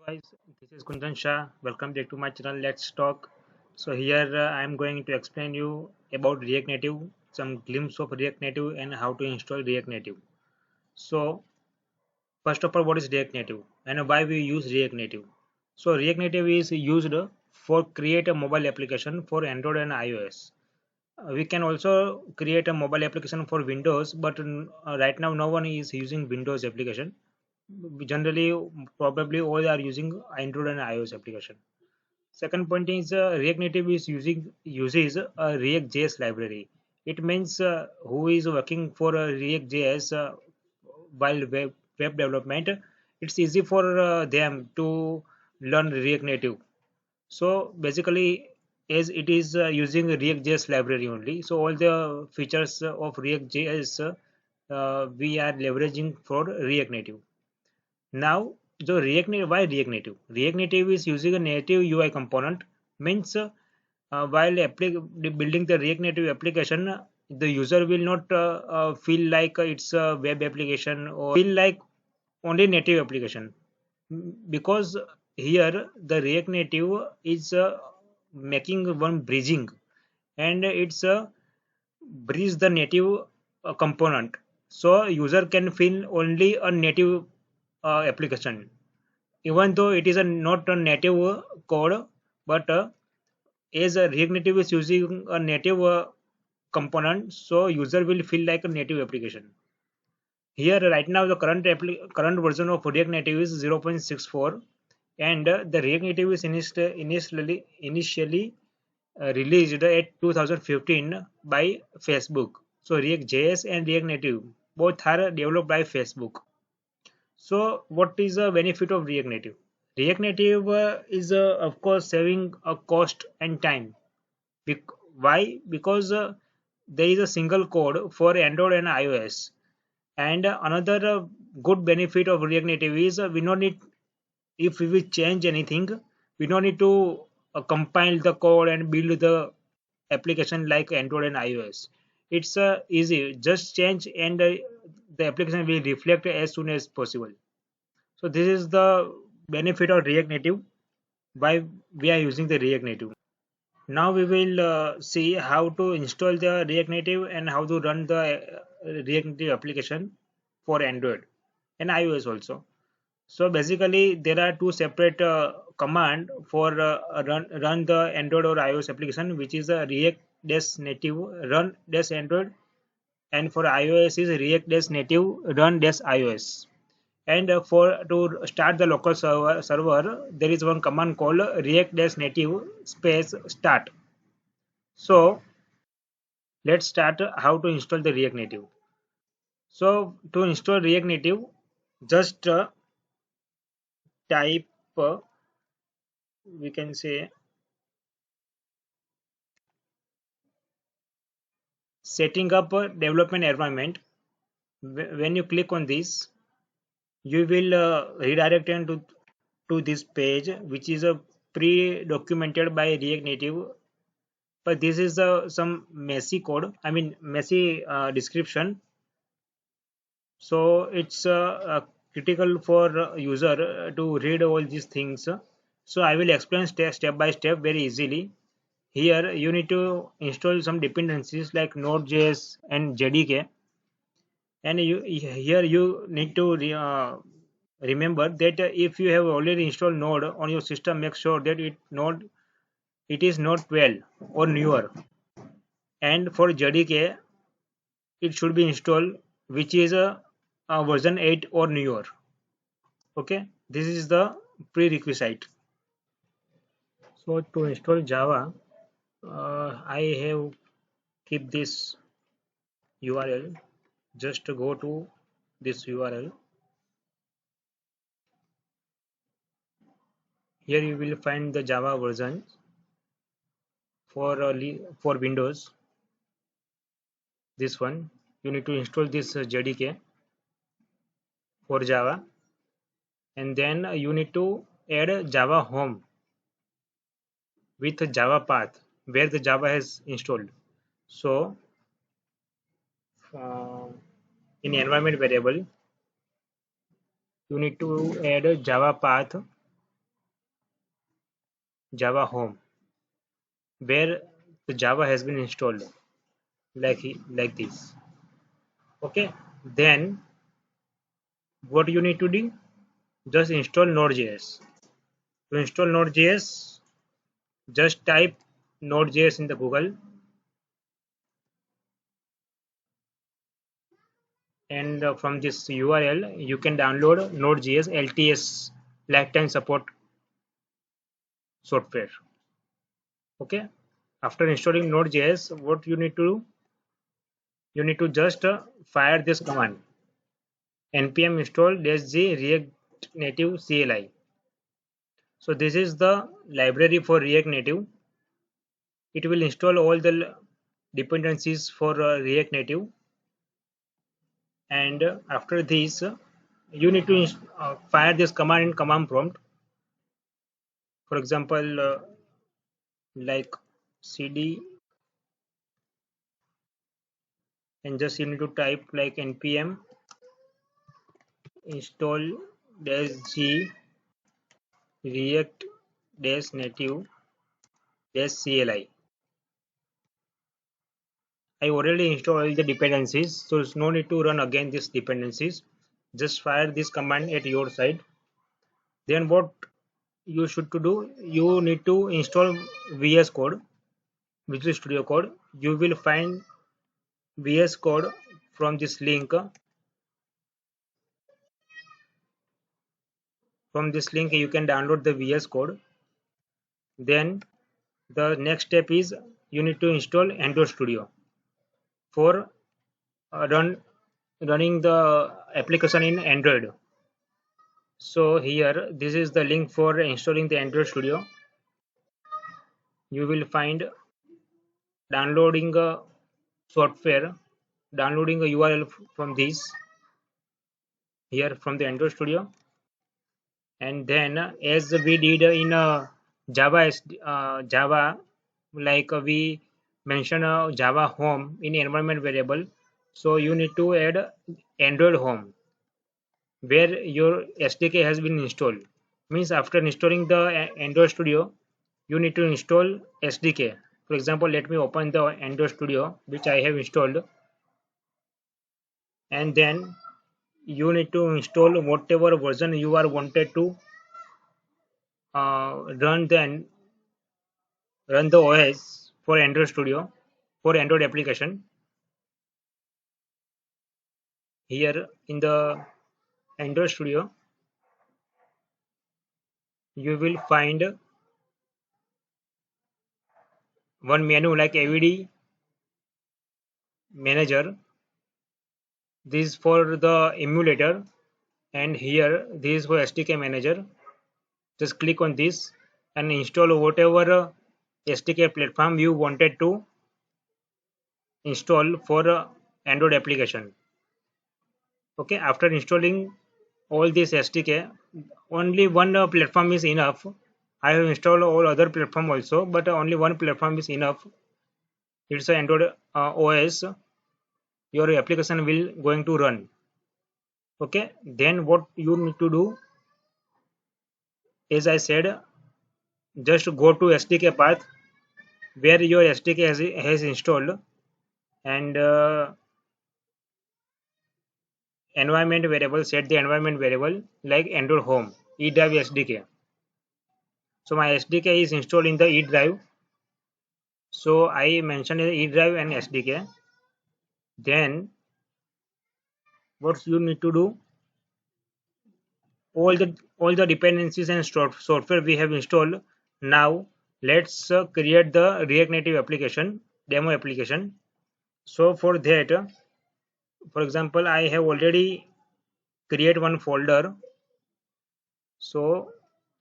Guys, this is Kundan Shah. Welcome back to my channel. Let's talk. So here I am going to explain you about React Native, some glimpse of React Native and how to install React Native. So first of all, what is React Native and why we use React Native? So React Native is used for create a mobile application for Android and iOS. We can also create a mobile application for Windows, but right now no one is using Windows application. Generally, probably all are using Android and iOS application. Second point is React Native is uses a React JS library. It means who is working for React JS while web development, it's easy for them to learn React Native. So basically, as it is using React JS library only, so all the features of React JS we are leveraging for React Native. Now, the React Native, why React Native? React Native is using a native UI component. Means while building the React Native application, the user will not feel like it's a web application or feel like only native application. Because here the React Native is making one bridging, and it's bridge the native component, so user can feel only a native application, even though it is not a native code, but as a React Native is using a native component, so user will feel like a native application. Here right now the current version of React Native is 0.64, and the React Native is initially released at 2015 by Facebook. So React JS and React Native both are developed by Facebook. So what is the benefit of React Native? React Native is of course saving a cost and time. Why? Because there is a single code for Android and iOS. And another good benefit of React Native is we don't need, if we will change anything, we don't need to compile the code and build the application like Android and iOS. It's easy, just change and the application will reflect as soon as possible. So this is the benefit of React Native, why we are using the React Native. Now we will see how to install the React Native and how to run the React Native application for Android and iOS also. So basically, there are two separate command for run the Android or iOS application, which is a React Dash Native run Dash Android, and for iOS is React Dash Native run Dash iOS. And for to start the local server, there is one command called React Dash Native space start. So let's start how to install the React Native. So to install React Native, just type we can say setting up a development environment. When you click on this, you will redirect into to this page, which is a pre-documented by React Native. But this is some messy code. I mean messy description. So it's critical for user to read all these things. So I will explain step by step very easily. Here you need to install some dependencies like Node.js and JDK, and here you need to remember that if you have already installed Node on your system, make sure that it is Node 12 or newer, and for JDK it should be installed which is a version 8 or newer. Okay, this is the prerequisite. So to install Java, I have keep this URL. Just go to this URL. Here you will find the Java version for for Windows. This one you need to install this JDK for Java, and then you need to add Java home with a Java path where the Java has installed. So uh, in environment variable, you need to add a Java path Java home, where the Java has been installed, like this. Okay, then what you need to do? Just install Node.js. To install Node.js, just type Node.js in the Google, and from this URL you can download Node.js LTS lifetime support software. Okay, after installing Node.js, what you need to do? You need to just fire this command npm install -g react native CLI. So this is the library for React Native. It will install all the dependencies for React Native, and after this you need to fire this command in command prompt. For example, like cd, and just you need to type like npm install -g react native CLI. I already installed all the dependencies, so it's no need to run again these dependencies. Just fire this command at your side. Then what you should to do? You need to install VS Code, Visual Studio Code. You will find VS Code from this link. From this link, you can download the VS Code. Then the next step is you need to install Android Studio for running the application in Android. So here, this is the link for installing the Android Studio. You will find downloading a software, downloading a URL from this here from the Android Studio, and then as we did in Java, like we mentioned Java home in environment variable. So you need to add Android home where your SDK has been installed. Means after installing the Android Studio, you need to install SDK. For example, let me open the Android Studio which I have installed, and then you need to install whatever version you are wanted to run the OS for Android Studio for Android application. Here in the Android Studio, you will find one menu like AVD Manager. This is for the emulator, and here this is for SDK Manager. Just click on this and install whatever SDK platform you wanted to install for Android application. Okay, after installing all this SDK, only one platform is enough. I have installed all other platform also, but only one platform is enough. It's an Android OS. Your application will going to run. Okay, then what you need to do, as I said, just go to SDK path where your SDK has installed, and environment variable, set the environment variable like Android home eDrive SDK. So my SDK is installed in the eDrive. So I mentioned eDrive and SDK. Then what you need to do, all the dependencies and software we have installed. Now let's create the React Native application, demo application. So for that, for example, I have already create one folder. So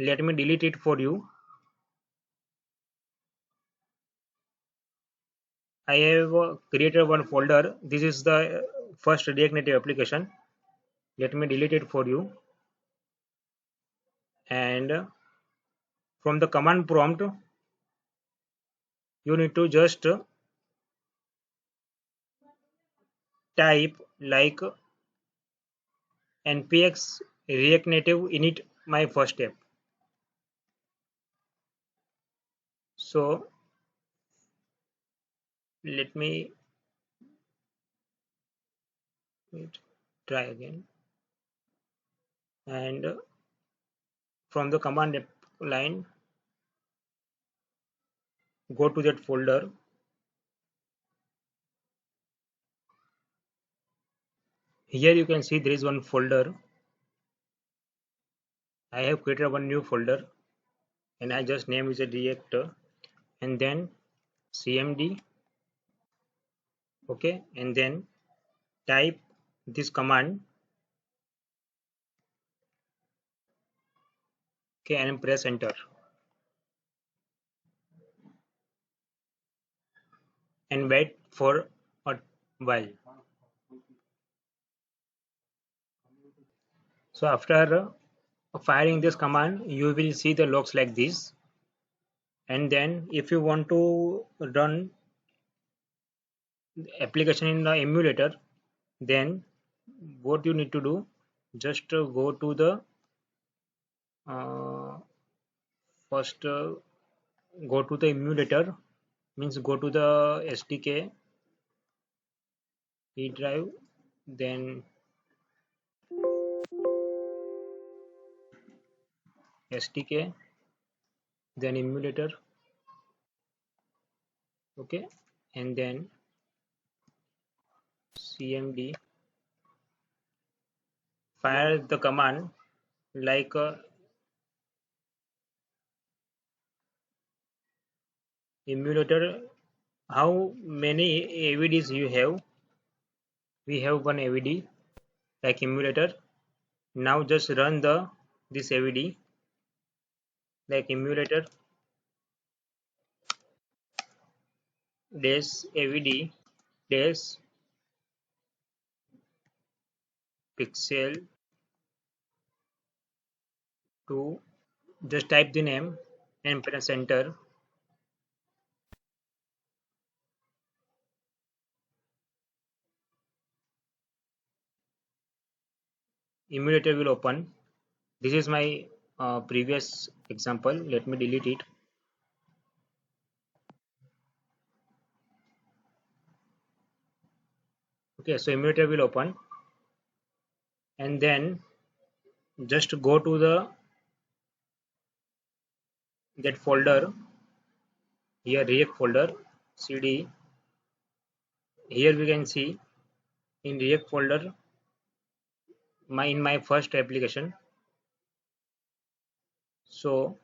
let me delete it for you. I have created one folder. This is the first React Native application. Let me delete it for you. And from the command prompt, you need to just type like npx react native init my first step. So let me try again, and from the command line go to that folder. Here you can see there is one folder. I have created one new folder and I just name is a reactor, and then cmd, okay, and then type this command, okay, and press enter and wait for a while. So after firing this command you will see the logs like this, and then if you want to run application in the emulator, then what you need to do, just go to the uh, first go to the emulator, means go to the SDK E drive, then SDK, then emulator, okay, and then cmd, fire the command like emulator. How many AVDs you have? We have one AVD like emulator. Now just run the this AVD like emulator dash AVD dash pixel 2. Just type the name and press enter. Emulator will open. This is my previous example. Let me delete it. Okay, so emulator will open, and then just go to the that folder here, React folder, cd. Here we can see in React folder my first application. So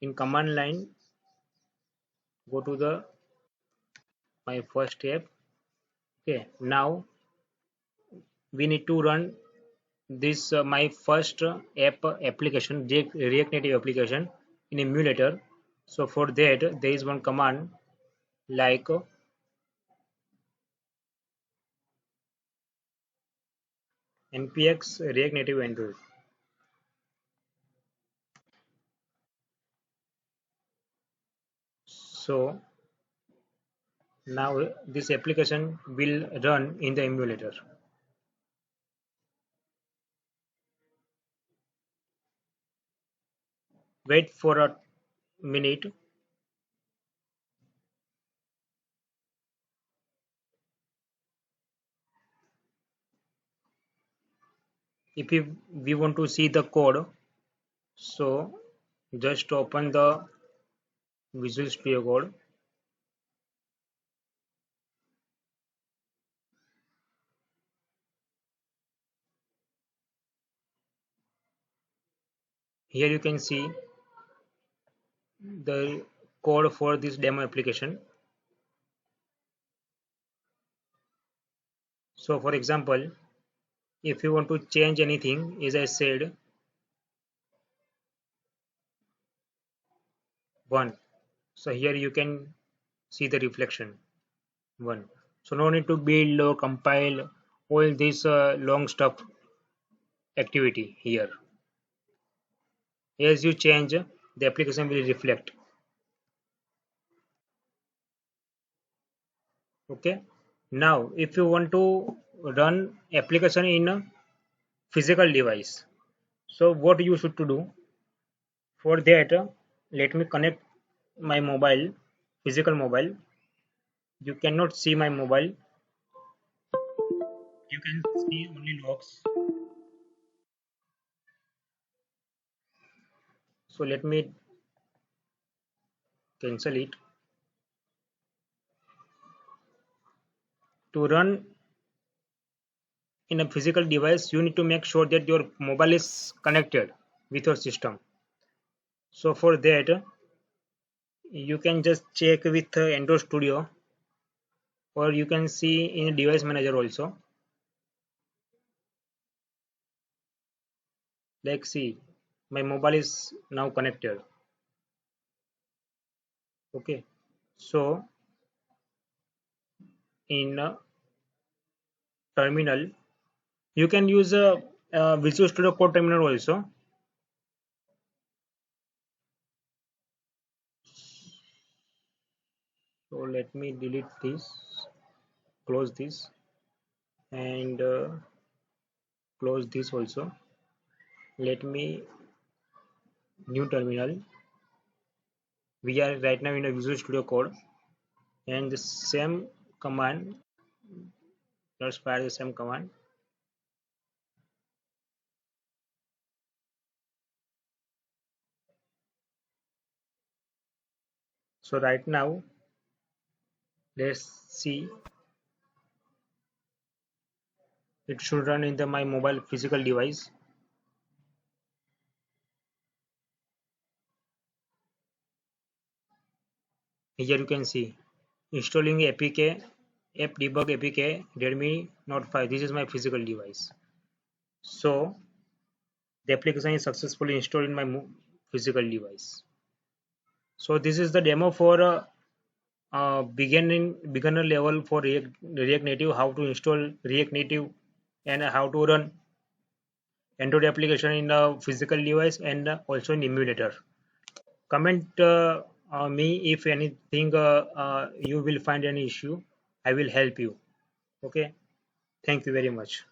in command line go to the my first app. Okay, now we need to run this my first app application, React Native application in emulator. So for that there is one command like npx React Native Android. So now this application will run in the emulator. Wait for a minute. If we want to see the code, so just open the Visual Studio Code. Here you can see the code for this demo application. So for example, if you want to change anything, as I said, 1. So here you can see the reflection 1. So no need to build or compile all this long stuff activity here. As you change, the application will reflect. Okay. Now, if you want to run application in a physical device, so what you should to do for that? Let me connect my mobile, physical mobile. You cannot see my mobile. You can see only logs. So let me cancel it. To run in a physical device, you need to make sure that your mobile is connected with your system. So for that, you can just check with Android Studio, or you can see in device manager also. Like see, my mobile is now connected. Okay. So in terminal, you can use a Visual Studio Code terminal also. So let me delete this, close this, and close this also. Let me new terminal. We are right now in a Visual Studio Code, and the same command. Let's fire the same command. So right now, let's see. It should run in the my mobile physical device. Here you can see installing APK, app debug APK, Redmi Note 5. This is my physical device. So the application is successfully installed in my physical device. So this is the demo for beginner level for React Native, how to install React Native and how to run Android application in a physical device and also in emulator. Comment me if anything you will find any issue. I will help you. Okay. Thank you very much.